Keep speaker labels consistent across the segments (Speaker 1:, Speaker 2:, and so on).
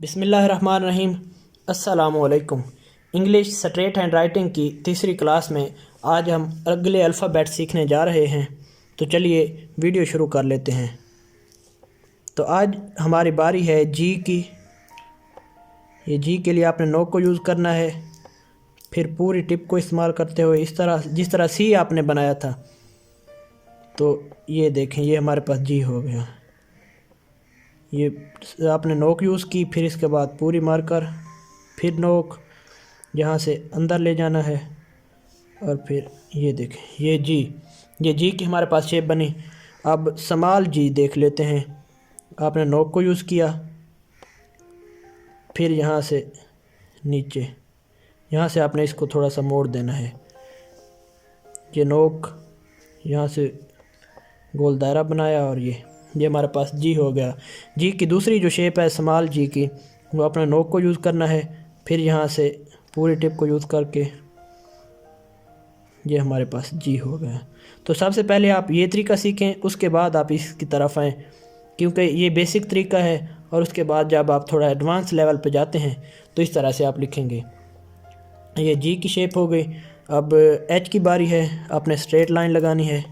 Speaker 1: बिस्मिल्लाहिर्रहमानिर्रहीम। अस्सलामुअलैकुम। English straight hand writing की तीसरी क्लास में आज हम अगले अल्फ़ाबेट सीखने जा रहे हैं। तो चलिए वीडियो शुरू कर लेते हैं। तो आज हमारी बारी है जी की। ये जी के लिए आपने नो को यूज़ करना है, फिर पूरी टिप को इस्तेमाल करते हुए इस तरह जिस तरह सी आपने बनाया था। तो ये देखें, ये हमारे पास जी हो गया। ये आपने नोक यूज़ की, फिर इसके बाद पूरी मारकर, फिर नोक यहाँ से अंदर ले जाना है और फिर ये देखें ये जी की हमारे पास शेप बनी। अब स्मॉल जी देख लेते हैं। आपने नोक को यूज़ किया, फिर यहाँ से नीचे, यहाँ से आपने इसको थोड़ा सा मोड़ देना है। ये नोक यहाँ से गोल दायरा बनाया और ये हमारे पास जी हो गया। जी की दूसरी जो शेप है स्मॉल जी की, वो अपने नोक को यूज़ करना है, फिर यहाँ से पूरी टिप को यूज़ करके ये हमारे पास जी हो गया। तो सबसे पहले आप ये तरीका सीखें, उसके बाद आप इसकी तरफ आएँ, क्योंकि ये बेसिक तरीका है। और उसके बाद जब आप थोड़ा एडवांस लेवल पे जाते हैं तो इस तरह से आप लिखेंगे। ये जी की शेप हो गई। अब एच की बारी है। आपने स्ट्रेट लाइन लगानी है,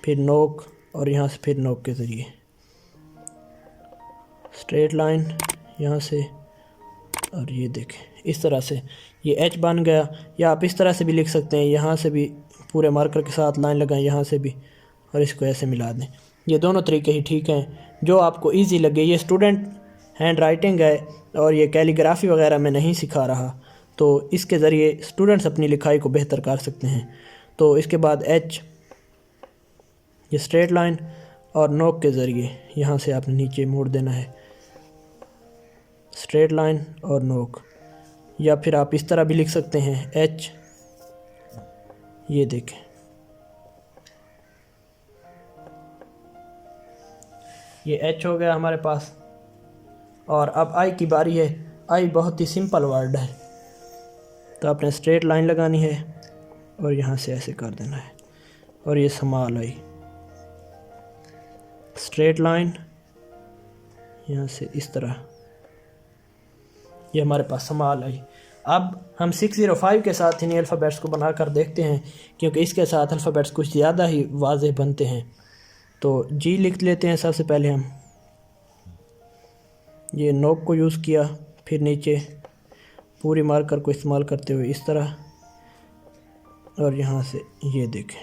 Speaker 1: फिर नोक और यहाँ से फिर नोक के ज़रिए स्ट्रेट लाइन यहाँ से, और ये देखें इस तरह से ये एच बन गया। या आप इस तरह से भी लिख सकते हैं, यहाँ से भी पूरे मार्कर के साथ लाइन लगाएं, यहाँ से भी, और इसको ऐसे मिला दें। ये दोनों तरीके ही ठीक हैं, जो आपको इजी लगे। ये स्टूडेंट हैंड राइटिंग है और ये कैलीग्राफी वगैरह में नहीं सिखा रहा, तो इसके ज़रिए स्टूडेंट्स अपनी लिखाई को बेहतर कर सकते हैं। तो इसके बाद एच, ये स्ट्रेट लाइन और नोक के ज़रिए यहाँ से आपने नीचे मोड़ देना है, स्ट्रेट लाइन और नोक। या फिर आप इस तरह भी लिख सकते हैं एच, ये देखें ये एच हो गया हमारे पास। और अब आई की बारी है। आई बहुत ही सिंपल वर्ड है, तो आपने स्ट्रेट लाइन लगानी है और यहाँ से ऐसे कर देना है, और ये स्मॉल आई, स्ट्रेट लाइन यहाँ से इस तरह, ये हमारे पास स्मॉल आई। अब हम 605 के साथ इन अल्फ़ाबेट्स को बनाकर देखते हैं, क्योंकि इसके साथ अल्फ़ाबेट्स कुछ ज़्यादा ही वाज़ेह बनते हैं। तो जी लिख लेते हैं। सबसे पहले हम ये नोक को यूज़ किया, फिर नीचे पूरी मार्कर को इस्तेमाल करते हुए इस तरह, और यहाँ से ये देखें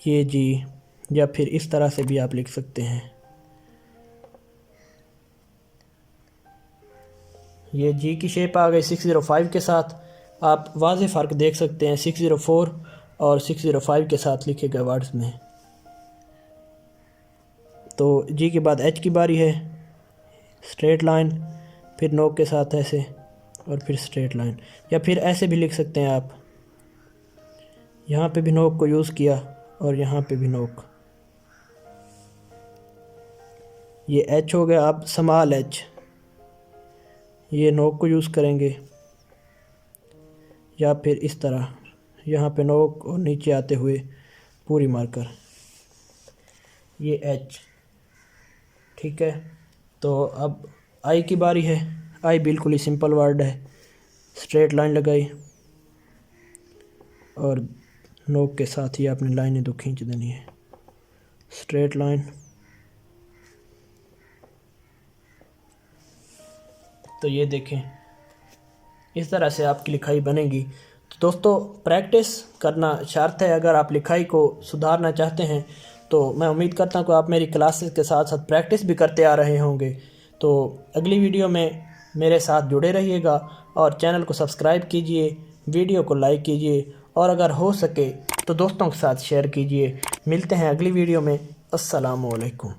Speaker 1: ये जी। या फिर इस तरह से भी आप लिख सकते हैं। ये जी की शेप आ गई 605 के साथ। आप वाज़ेह फ़र्क देख सकते हैं 604 और 605 के साथ लिखे गए वर्ड्स में। तो जी के बाद एच की बारी है। स्ट्रेट लाइन, फिर नोक के साथ ऐसे, और फिर स्ट्रेट लाइन। या फिर ऐसे भी लिख सकते हैं आप, यहाँ पे भी नोक को यूज़ किया और यहाँ पे भी नोक। ये एच हो गया। अब स्मॉल एच, ये नोक को यूज़ करेंगे, या फिर इस तरह यहाँ पे नोक और नीचे आते हुए पूरी मार्कर, ये एच। ठीक है। तो अब आई की बारी है। आई बिल्कुल ही सिंपल वर्ड है। स्ट्रेट लाइन लगाई और नोक के साथ ही आपने लाइनें दो खींच देनी है, स्ट्रेट लाइन। तो ये देखें इस तरह से आपकी लिखाई बनेगी। तो दोस्तों, प्रैक्टिस करना शर्त है। अगर आप लिखाई को सुधारना चाहते हैं तो मैं उम्मीद करता हूँ कि आप मेरी क्लासेस के साथ साथ प्रैक्टिस भी करते आ रहे होंगे। तो अगली वीडियो में मेरे साथ जुड़े रहिएगा और चैनल को सब्सक्राइब कीजिए, वीडियो को लाइक कीजिए, और अगर हो सके तो दोस्तों के साथ शेयर कीजिए। मिलते हैं अगली वीडियो में। अस्सलामु अलैकुम।